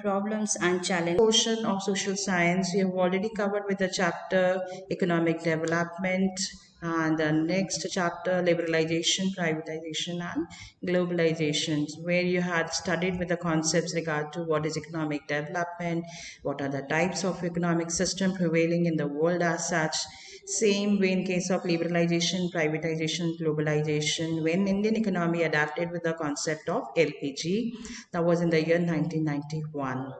Problems and challenges portion of social science we have already covered with the chapter economic development, and the next chapter liberalization, privatization and globalization, where you had studied with the concepts regard to what is economic development, what are the types of economic system prevailing in the world as such. Same way in case of liberalization, privatization, globalization, when Indian economy adapted with the concept of LPG, that was in the year 1991.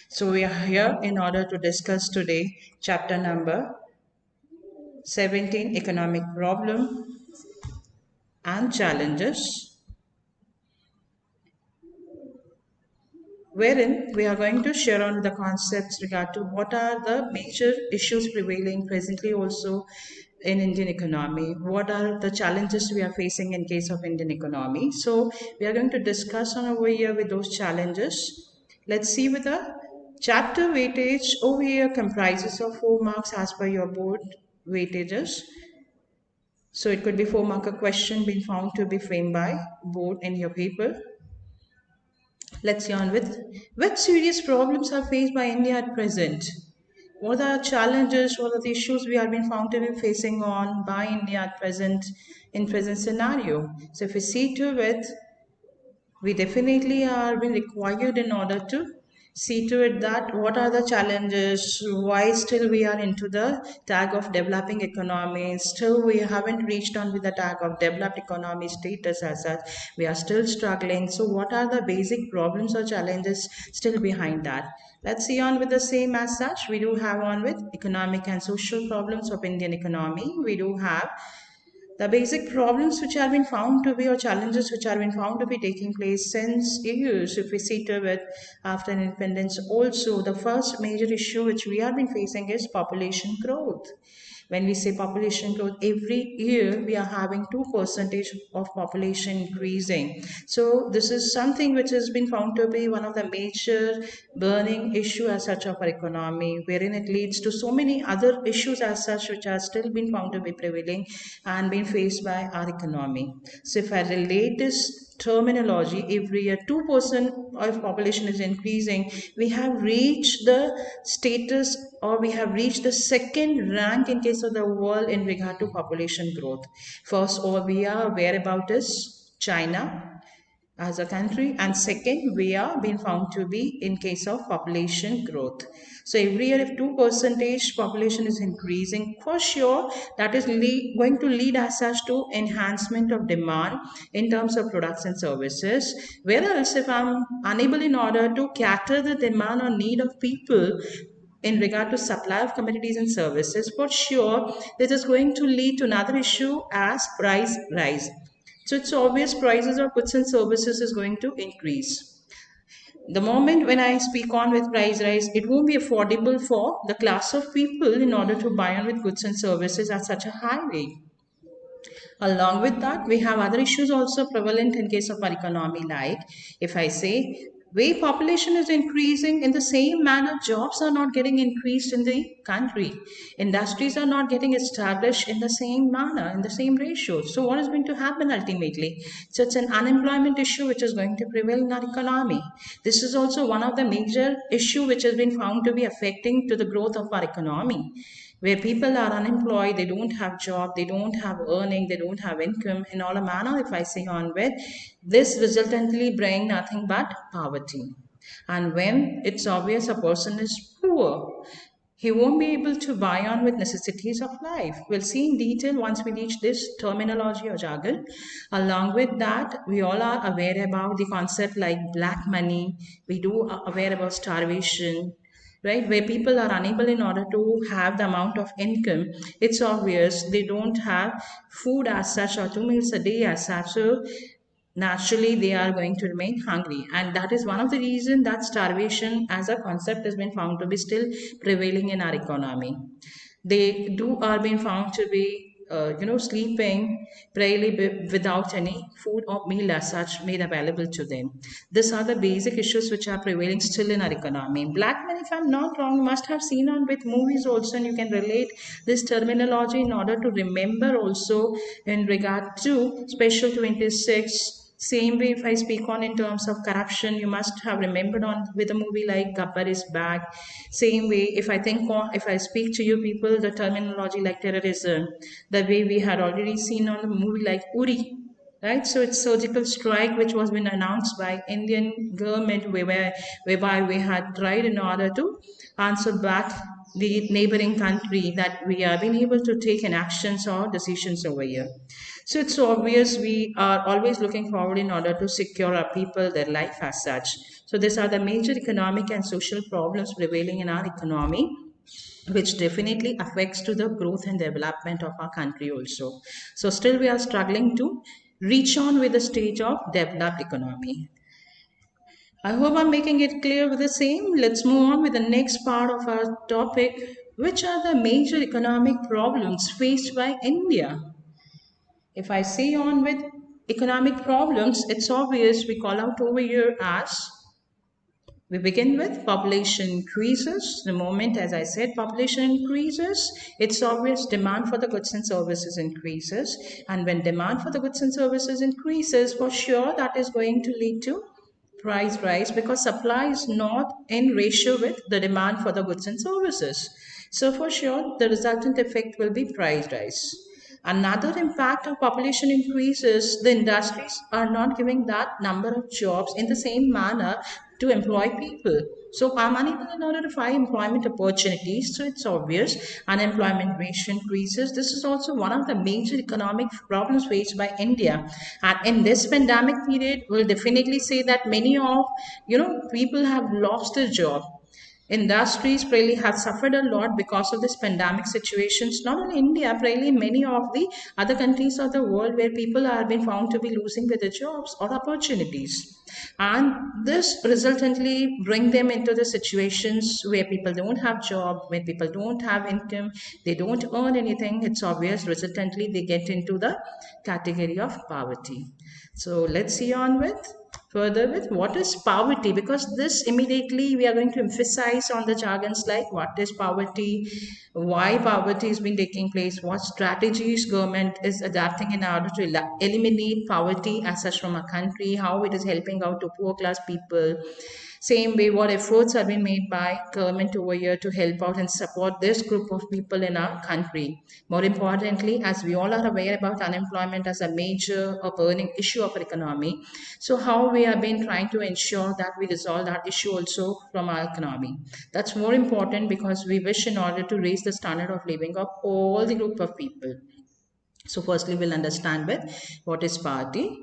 So we are here in order to discuss today chapter number 17, economic problem and challenges, wherein we are going to share on the concepts regard to what are the major issues prevailing presently also in Indian economy, what are the challenges we are facing in case of Indian economy. So we are going to discuss on over here with those challenges. Let's see with the chapter weightage over here comprises of 4 marks as per your board weightages. So it could be 4 marker question being found to be framed by board in your paper. Let's see on with which serious problems are faced by India at present. What are the challenges, what are the issues we have been found to be facing on by India at present in present scenario. So if we see to it, we definitely are being required in order to see to it that what are the challenges, why still we are into the tag of developing economy, still we haven't reached on with the tag of developed economy status as such, we are still struggling. So what are the basic problems or challenges still behind that? Let's see on with the same as such. We do have on with economic and social problems of Indian economy. We do have the basic problems which have been found to be or challenges which have been found to be taking place since years. If we see to it after independence also, the first major issue which we have been facing is population growth. When we say population growth, every year we are having 2% of population increasing. So this is something which has been found to be one of the major burning issue as such of our economy, wherein it leads to so many other issues as such which are still been found to be prevailing and being faced by our economy. So if I relate this terminology, every year 2% of population is increasing, we have reached the status or we have reached the second rank in case of the world in regard to population growth. First over we are aware about is China as a country, and second we are being found to be in case of population growth. So every year if 2% population is increasing, for sure that is going to lead as such to enhancement of demand in terms of products and services, whereas if I'm unable in order to cater the demand or need of people in regard to supply of commodities and services, for sure this is going to lead to another issue as price rise. So it's obvious prices of goods and services is going to increase. The moment when I speak on with price rise, it won't be affordable for the class of people in order to buy on with goods and services at such a high rate. Along with that, we have other issues also prevalent in case of our economy, like if I say way population is increasing in the same manner, jobs are not getting increased in the country, industries are not getting established in the same manner, in the same ratio. So what is going to happen ultimately? So it's an unemployment issue which is going to prevail in our economy. This is also one of the major issue which has been found to be affecting to the growth of our economy, where people are unemployed, they don't have job, they don't have earning, they don't have income in all a manner. If I say on with this resultantly bring nothing but poverty. And when it's obvious a person is poor, he won't be able to buy on with necessities of life. We'll see in detail once we reach this terminology or jargon. Along with that, we all are aware about the concept like black money. We do aware about starvation, right, where people are unable in order to have the amount of income. It's obvious they don't have food as such or 2 meals a day as such, so naturally they are going to remain hungry, and that is one of the reasons that starvation as a concept has been found to be still prevailing in our economy. They do are being found to be sleeping prayerly without any food or meal as such made available to them. These are the basic issues which are prevailing still in our economy. Black money, if I'm not wrong, must have seen on with movies also, and you can relate this terminology in order to remember also in regard to Special 26 Same way, if I speak on in terms of corruption, you must have remembered on with a movie like Gabbar is Back. Same way, if I think on, if I speak to you people, the terminology like terrorism, the way we had already seen on the movie like Uri, right? So it's surgical strike which was been announced by Indian government whereby we had tried in order to answer back the neighboring country that we have been able to take an actions or decisions over here. So it's obvious we are always looking forward in order to secure our people, their life as such. So these are the major economic and social problems prevailing in our economy, which definitely affects to the growth and development of our country also. So still we are struggling to reach on with the stage of developed economy. I hope I'm making it clear with the same. Let's move on with the next part of our topic. Which are the major economic problems faced by India? If I say on with economic problems, it's obvious we call out over here as we begin with population increases. The moment, as I said, population increases, it's obvious demand for the goods and services increases. And when demand for the goods and services increases, for sure that is going to lead to price rise because supply is not in ratio with the demand for the goods and services. So for sure, the resultant effect will be price rise. Another impact of population increase is the industries are not giving that number of jobs in the same manner to employ people. So I'm unable in order to find employment opportunities. So it's obvious unemployment rate increases. This is also one of the major economic problems faced by India. And in this pandemic period, we'll definitely say that many of people have lost their job. Industries really have suffered a lot because of this pandemic situations. Not only India, really many of the other countries of the world where people are being found to be losing with their jobs or opportunities. And this resultantly bring them into the situations where people don't have job, where people don't have income, they don't earn anything. It's obvious resultantly they get into the category of poverty. So let's see on with further with what is poverty, because this immediately we are going to emphasize on the jargons like what is poverty, why poverty has been taking place, what strategies government is adapting in order to eliminate poverty as such from a country, how it is helping out to poor class people. Same way, what efforts are being made by government over here to help out and support this group of people in our country. More importantly, as we all are aware about unemployment as a major or burning issue of our economy, so how we have been trying to ensure that we resolve that issue also from our economy. That's more important because we wish in order to raise the standard of living of all the group of people. So firstly, we'll understand with what is poverty.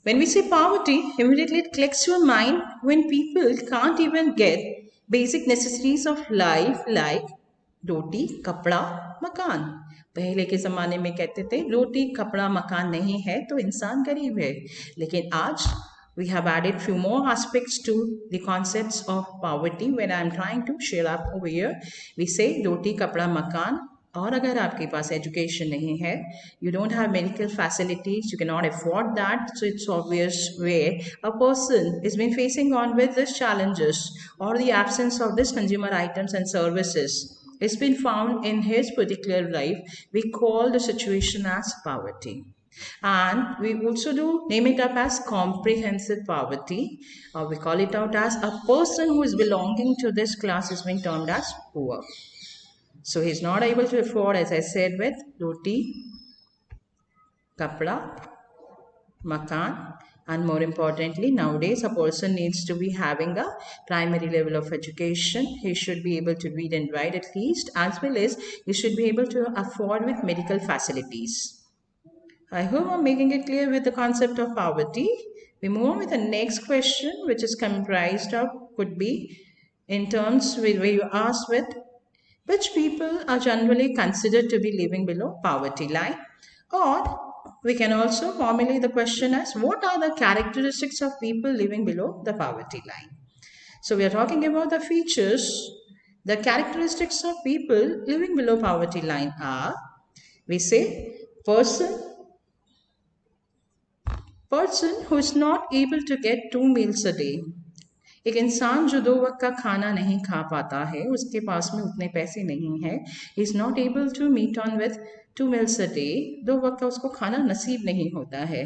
When we say poverty, immediately it clicks your mind when people can't even get basic necessities of life like रोटी कपड़ा मकान. पहले के ज़माने में कहते थे रोटी कपड़ा मकान नहीं है तो इंसान गरीब है. लेकिन आज we have added few more aspects to the concepts of poverty when I am trying to share up over here. We say roti kapda makan. और अगर आपके पास एजुकेशन नहीं है, you don't have medical facilities, you cannot afford that, so it's obvious where a person is been facing on with these challenges or the absence of this consumer items and services it's been found in his particular life, we call the situation as poverty. And we also do name it up as comprehensive poverty, or we call it out as a person who is belonging to this class is being termed as poor. So he's not able to afford, as I said, with roti, kapda, makan, and more importantly, nowadays a person needs to be having a primary level of education. He should be able to read and write at least, as well as he should be able to afford with medical facilities. I hope I'm making it clear with the concept of poverty. We move on with the next question, which is comprised of, could be in terms where you ask with which people are generally considered to be living below poverty line, or we can also formulate the question as what are the characteristics of people living below the poverty line. So we are talking about the features. The characteristics of people living below poverty line are, we say, person who is not able to get 2 meals a day. एक इंसान जो 2 वक्त का खाना नहीं खा पाता है, उसके पास में उतने पैसे नहीं है, is not able to meet on with 2 meals a day, 2 वक्त का उसको खाना नसीब नहीं होता है.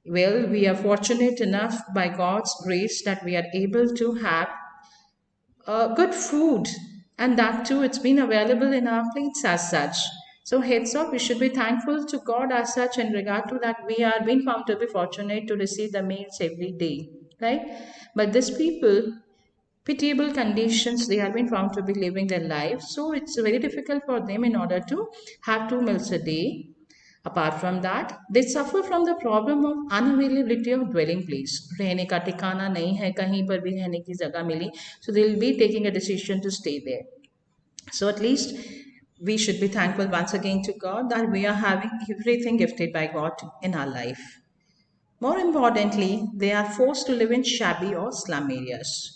Well, we are fortunate enough by God's grace that we are able to have good food, and that too, it's been available in our plates as such. So, heads up, we should be thankful to God as such in regard to that we are being found to be fortunate to receive the meals every day, right? But these people, pitiable conditions they have been found to be living their life, so it's very difficult for them in order to have 2 meals a day. Apart from that, they suffer from the problem of unavailability of dwelling place. रहने का ठिकाना नहीं है, कहीं पर भी रहने की जगह मिली, so they'll be taking a decision to stay there. So at least we should be thankful once again to God that we are having everything gifted by God in our life. More importantly, they are forced to live in shabby or slum areas.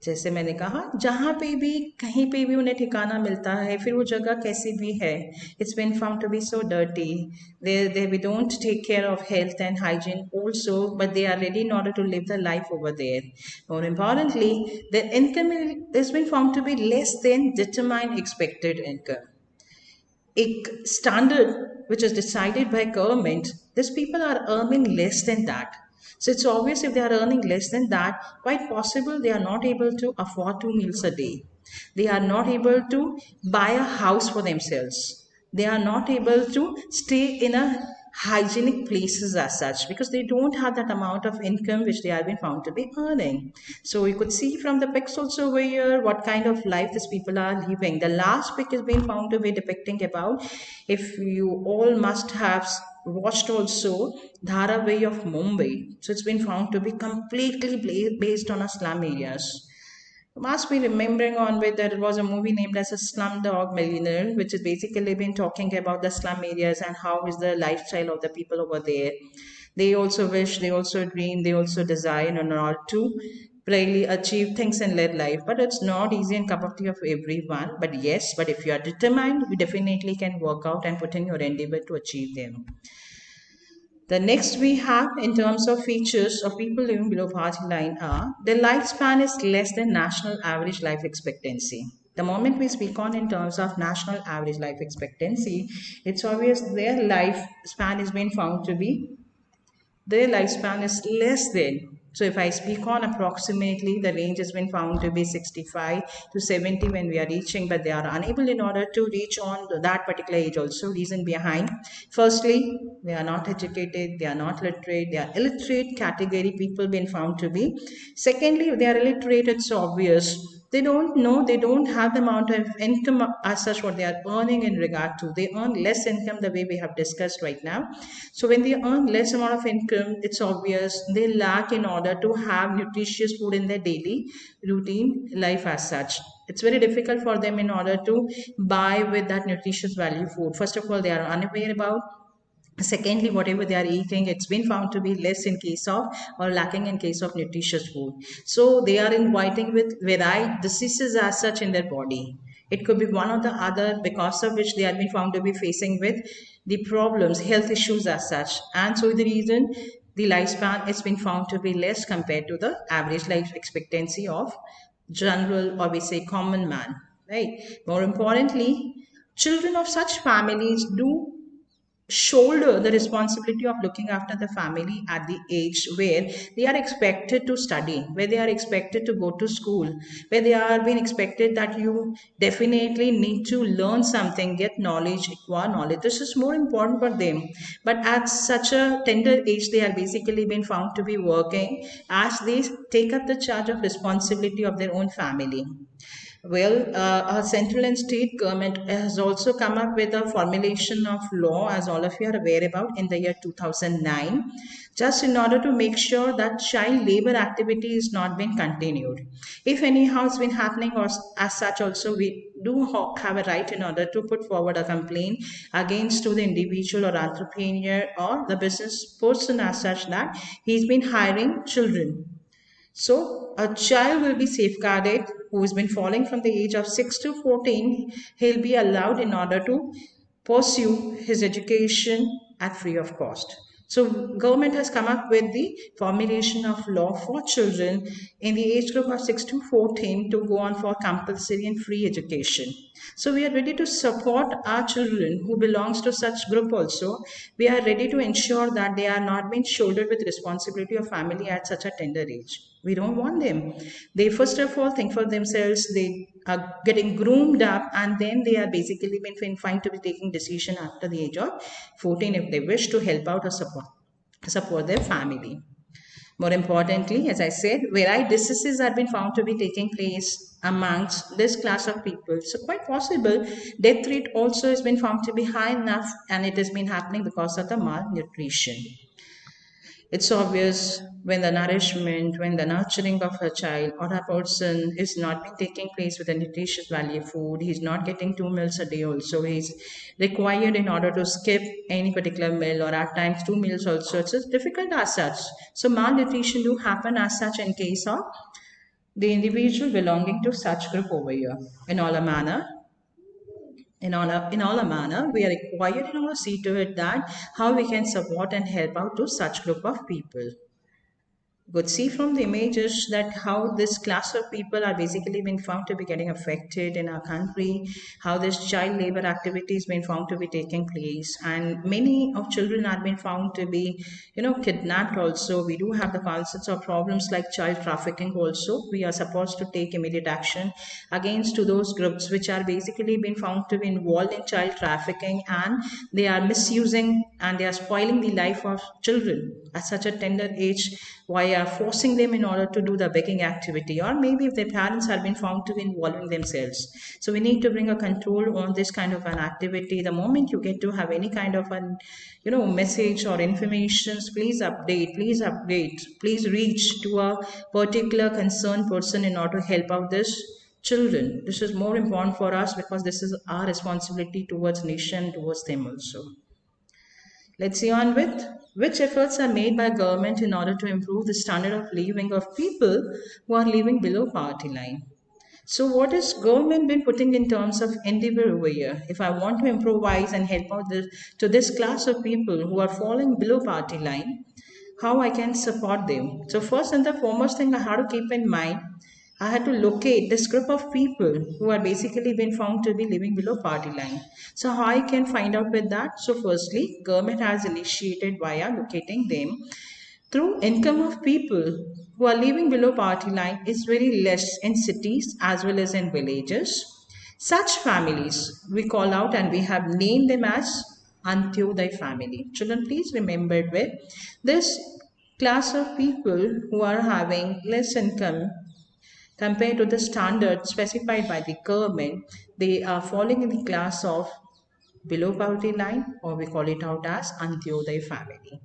जैसे मैंने कहा, जहाँ पे भी कहीं पे भी उन्हें ठिकाना मिलता है, फिर वो जगह कैसी भी है, it's been found to be so dirty. We don't take care of health and hygiene also, but they are ready in order to live the life over there. More importantly, their income has been found to be less than determined expected income. A standard which is decided by government, these people are earning less than that. So it's obvious if they are earning less than that, quite possible they are not able to afford 2 meals a day. They are not able to buy a house for themselves. They are not able to stay in a hygienic places as such because they don't have that amount of income which they have been found to be earning. So you could see from the pics also over here what kind of life these people are living. The last pic is being found to be depicting about, if you all must have watched also Dharaway of Mumbai. So it's been found to be completely based on a slum areas. You must be remembering on where there was a movie named as a Slumdog Millionaire, which has basically been talking about the slum areas and how is the lifestyle of the people over there. They also wish, they also dream, they also desire in order to really achieve things in their life. But it's not easy and cup of tea of everyone. But yes, but if you are determined, you definitely can work out and put in your endeavor to achieve them. The next we have in terms of features of people living below poverty line are their lifespan is less than national average life expectancy. The moment we speak on in terms of national average life expectancy, it's obvious their lifespan is being found to be, their lifespan is less than. So if I speak on approximately, the range has been found to be 65 to 70 when we are reaching, but they are unable in order to reach on that particular age also. Reason behind, firstly, they are not educated, they are not literate, they are illiterate category people been found to be. Secondly, if they are illiterate, it's obvious they don't know, they don't have the amount of income as such what they are earning in regard to. They earn less income the way we have discussed right now. So when they earn less amount of income, it's obvious they lack in order to have nutritious food in their daily routine life as such. It's very difficult for them in order to buy with that nutritious value food. First of all, they are unaware about. Secondly, whatever they are eating, it's been found to be less in case of or lacking in case of nutritious food. So they are inviting with varied diseases as such in their body. It could be one or the other because of which they have been found to be facing with the problems, health issues as such. And so the reason the lifespan has been found to be less compared to the average life expectancy of general or we say common man, right? More importantly, children of such families do shoulder the responsibility of looking after the family at the age where they are expected to study, where they are expected to go to school, where they are being expected that you definitely need to learn something, get knowledge, acquire knowledge. This is more important for them. But at such a tender age, they are basically been found to be working as they take up the charge of responsibility of their own family. Well, our central and state government has also come up with a formulation of law, as all of you are aware about, in the year 2009, just in order to make sure that child labor activity is not being continued. If anyhow it's been happening, or as such, also we do have a right in order to put forward a complaint against to the individual or entrepreneur or the business person as such that he's been hiring children. So, a child will be safeguarded who has been falling from the age of 6 to 14. He'll be allowed in order to pursue his education at free of cost. So government has come up with the formulation of law for children in the age group of 6 to 14 to go on for compulsory and free education. So we are ready to support our children who belongs to such group also. We are ready to ensure that they are not being shouldered with responsibility of family at such a tender age. We don't want them. They first of all think for themselves. They are getting groomed up, and then they are basically been confined to be taking decision after the age of 14 if they wish to help out or support their family. More importantly, as I said, where diseases have been found to be taking place amongst this class of people. So quite possible death rate also has been found to be high enough, and it has been happening because of the malnutrition. It's obvious when the nourishment, when the nurturing of a child or a person is not being taking place with a nutritious value food, he's not getting 2 meals a day also. He's required in order to skip any particular meal or at times 2 meals also. It's just difficult as such. So malnutrition do happen as such in case of the individual belonging to such group over here. In all a manner, in all a manner, we are required in order to see to it that how we can support and help out to such group of people. Could see from the images that how this class of people are basically been found to be getting affected in our country, how this child labor activities been found to be taking place, and many of children are being found to be, kidnapped also. We do have the concepts of problems like child trafficking also. We are supposed to take immediate action against to those groups which are basically been found to be involved in child trafficking, and they are misusing and they are spoiling the life of children at such a tender age via forcing them in order to do the begging activity, or maybe if their parents have been found to be involving themselves. So we need to bring a control on this kind of an activity. The moment you get to have any kind of an message or informations, please update, please reach to a particular concerned person in order to help out this children. This is more important for us because this is our responsibility towards nation, towards them also. Let's see on with which efforts are made by government in order to improve the standard of living of people who are living below poverty line. So what has government been putting in terms of endeavor over here? If I want to improvise and help out to this class of people who are falling below poverty line, how I can support them. So first and the foremost thing I have to keep in mind, I had to locate this group of people who are basically been found to be living below poverty line. So how I can find out with that? So firstly, government has initiated via locating them through income of people who are living below poverty line is very less in cities as well as in villages. Such families we call out and we have named them as Antyodaya family. Children, please remember with this class of people who are having less income compared to the standard specified by the government, they are falling in the class of below poverty line, or we call it out as Antyodaya family.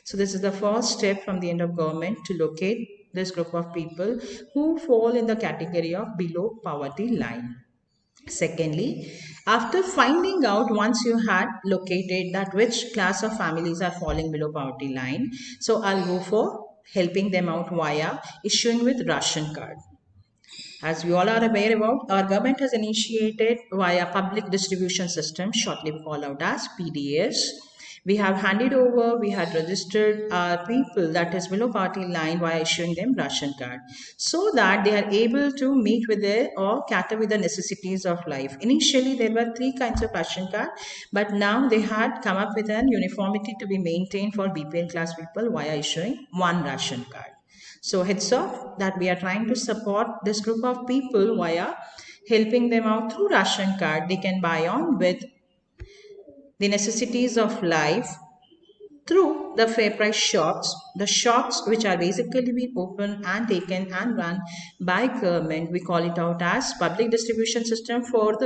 So this is the first step from the end of government to locate this group of people who fall in the category of below poverty line. Secondly, after finding out once you had located that which class of families are falling below poverty line, so I'll go for helping them out via issuing with ration card. As we all are aware about, our government has initiated via public distribution system, shortly called out as PDS. We have handed over, we had registered our people that is below poverty line via issuing them ration card so that they are able to meet with their or cater with the necessities of life. Initially, there were 3 kinds of ration card, but now they had come up with an uniformity to be maintained for BPL class people via issuing one ration card. So heads off that we are trying to support this group of people via helping them out through ration card. They can buy on with the necessities of life through the fair price shops, the shops which are basically being opened and taken and run by government. We call it out as public distribution system for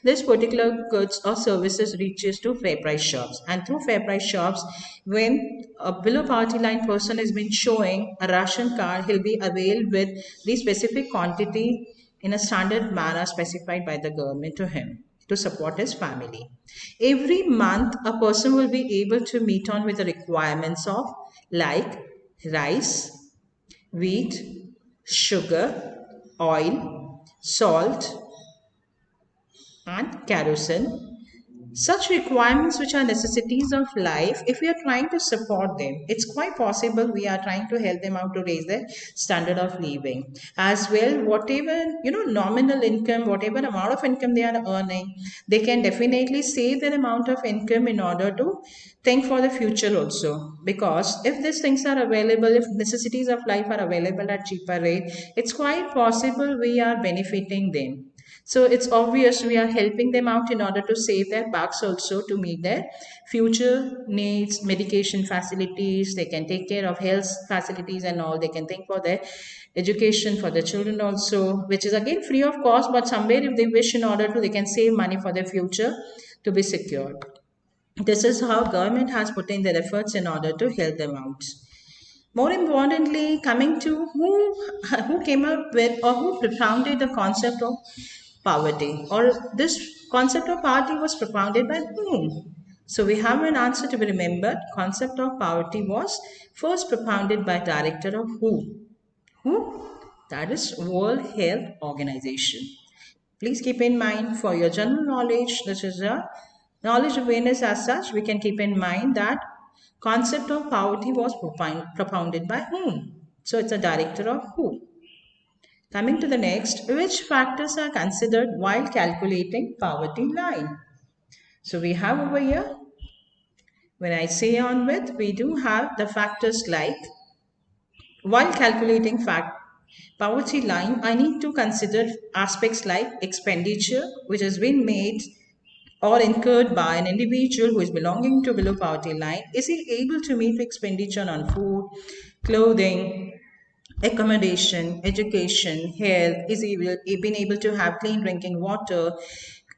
this particular goods or services reaches to fair price shops. And through fair price shops, when a below poverty line person has been showing a ration card, he'll be availed with the specific quantity in a standard manner specified by the government to him to support his family. Every month, a person will be able to meet on with the requirements of like rice, wheat, sugar, oil, salt, and kerosene, such requirements which are necessities of life, if we are trying to support them, it's quite possible we are trying to help them out to raise their standard of living as well. Whatever, nominal income, whatever amount of income they are earning, they can definitely save that amount of income in order to think for the future also. Because if these things are available, if necessities of life are available at cheaper rate, it's quite possible we are benefiting them. So it's obvious we are helping them out in order to save their bucks also to meet their future needs, medication facilities. They can take care of health facilities and all. They can think for their education for their children also, which is again free of cost, but somewhere if they wish in order to, they can save money for their future to be secured. This is how government has put in their efforts in order to help them out. More importantly, coming to who came up with or who propounded the concept of poverty, or this concept of poverty was propounded by whom? So we have an answer to be remembered. Concept of poverty was first propounded by director of who? Who? That is World Health Organization. Please keep in mind for your general knowledge, this is a knowledge awareness as such, we can keep in mind that concept of poverty was propounded by whom? So it's a director of who? Coming to the next, which factors are considered while calculating poverty line? So we have over here, when I say on with, we do have the factors like, while calculating poverty line, I need to consider aspects like expenditure, which has been made or incurred by an individual who is belonging to below poverty line. Is he able to meet the expenditure on food, clothing, accommodation, education, health? Is he been able to have clean drinking water,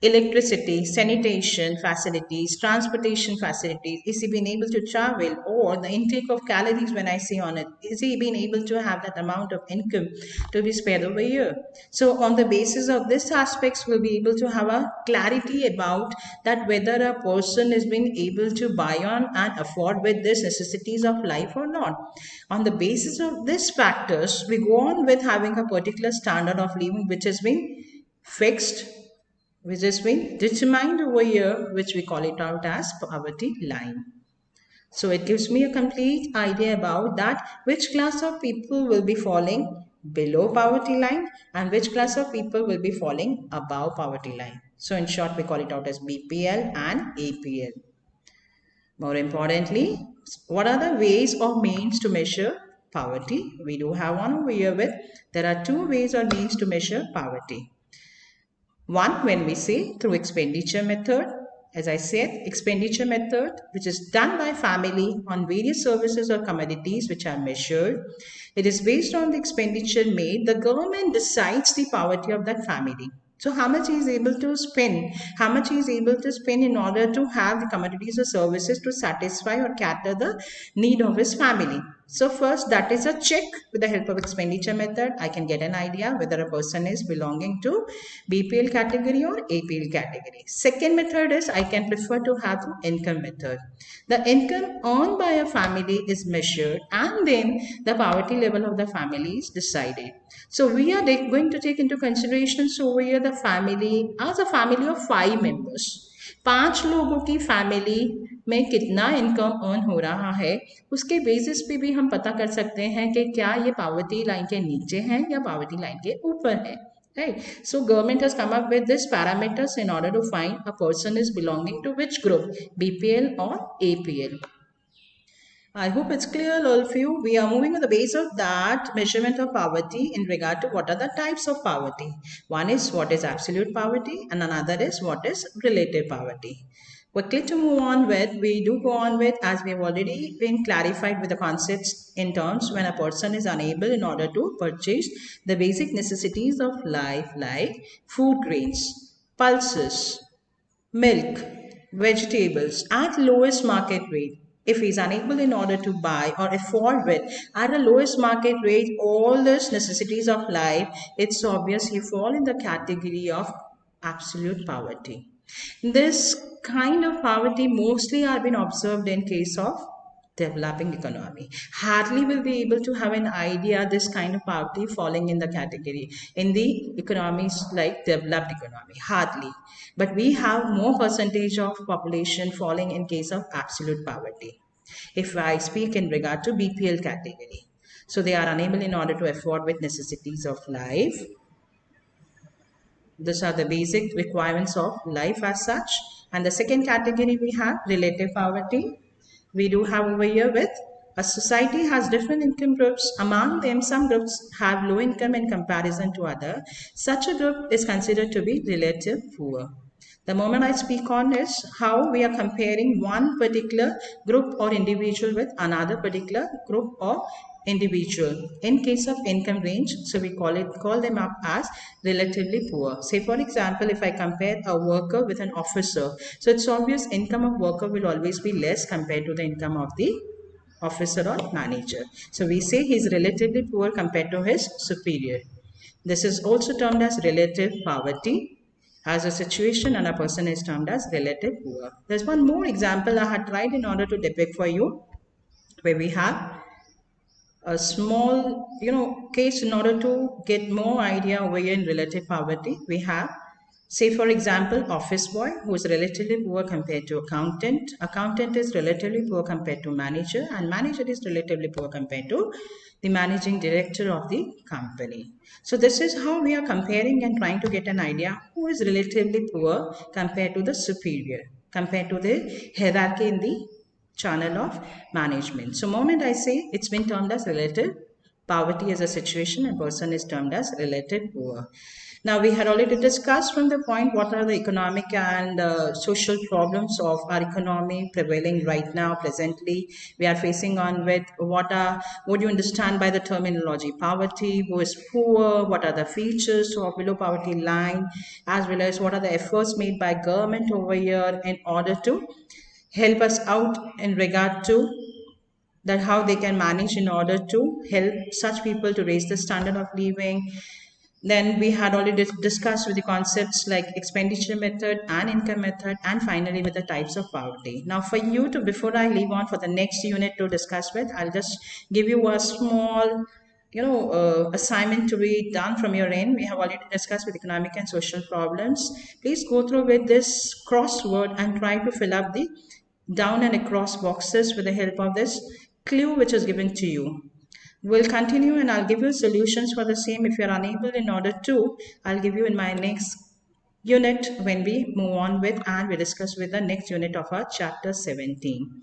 electricity, sanitation facilities, transportation facilities? Is he been able to travel? Or the intake of calories when I say on it, is he been able to have that amount of income to be spared over a year? So on the basis of this aspects, we'll be able to have a clarity about that whether a person is being able to buy on and afford with these necessities of life or not. On the basis of these factors, we go on with having a particular standard of living which has been fixed, which has been determined over here, which we call it out as poverty line. So it gives me a complete idea about that which class of people will be falling below poverty line and which class of people will be falling above poverty line. So in short, we call it out as BPL and APL. More importantly, what are the ways or means to measure poverty? We do have one over here with, there are two ways or means to measure poverty. One, when we say through expenditure method, as I said, expenditure method, which is done by family on various services or commodities which are measured. It is based on the expenditure made. The government decides the poverty of that family. So how much he is able to spend, how much he is able to spend in order to have the commodities or services to satisfy or cater the need of his family. So first, that is a check with the help of expenditure method. I can get an idea whether a person is belonging to BPL category or APL category. Second method is I can prefer to have the income method. The income earned by a family is measured and then the poverty level of the family is decided. So we are going to take into consideration over here the family as a family of 5 members. 5 लोगों की family में कितना income earn हो रहा है, उसके basis पे भी हम पता कर सकते हैं कि क्या ये पावर्टी लाइन के नीचे है या पावर्टी लाइन के ऊपर है. Right. So government has come up with these parameters in order to find a person is belonging to which group, BPL or APL. I hope it's clear, all of you. We are moving on the base of that measurement of poverty in regard to what are the types of poverty. One is what is absolute poverty and another is what is relative poverty. Quickly to move on with, we do go on with, as we have already been clarified with the concepts in terms when a person is unable in order to purchase the basic necessities of life like food grains, pulses, milk, vegetables at lowest market rate. If he is unable in order to buy or afford with at the lowest market rate all these necessities of life, it's obvious he fall in the category of absolute poverty. This kind of poverty mostly are been observed in case of developing economy. Hardly will be able to have an idea this kind of poverty falling in the category in the economies like developed economy. Hardly. But we have more percentage of population falling in case of absolute poverty. If I speak in regard to BPL category. So they are unable in order to afford with necessities of life. These are the basic requirements of life as such. And the second category we have relative poverty. We do have over here with a society has different income groups. Among them, some groups have low income in comparison to other. Such a group is considered to be relative poor. The moment I speak on is how we are comparing one particular group or individual with another particular group or individual. In case of income range, so we call them up as relatively poor. Say for example, if I compare a worker with an officer, so it's obvious income of worker will always be less compared to the income of the officer or manager. So we say he's relatively poor compared to his superior. This is also termed as relative poverty. As a situation and a person is termed as relative poor. There's one more example I had tried in order to depict for you, where we have a small, case in order to get more idea over here in relative poverty. We have, say for example, office boy who is relatively poor compared to accountant. Accountant is relatively poor compared to manager, and manager is relatively poor compared to the managing director of the company. So this is how we are comparing and trying to get an idea who is relatively poor compared to the superior, compared to the hierarchy in the channel of management. So moment I say it's been termed as relative poverty as a situation, a person is termed as relative poor. Now we had already discussed from the point what are the economic and social problems of our economy prevailing right now presently. We are facing on with what do you understand by the terminology poverty, who is poor, what are the features of below poverty line, as well as what are the efforts made by government over here in order to help us out in regard to that how they can manage in order to help such people to raise the standard of living. Then we had already discussed with the concepts like expenditure method and income method, and finally with the types of poverty. Now for you to, before I leave on for the next unit to discuss with, I'll just give you a small assignment to be done from your end. We have already discussed with economic and social problems. Please go through with this crossword and try to fill up the down and across boxes with the help of this clue which is given to you. We'll continue and I'll give you solutions for the same. If you're unable in order to, I'll give you in my next unit when we move on with and we discuss with the next unit of our chapter 17.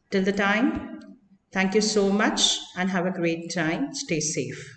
Till the time, thank you so much and have a great time. Stay safe.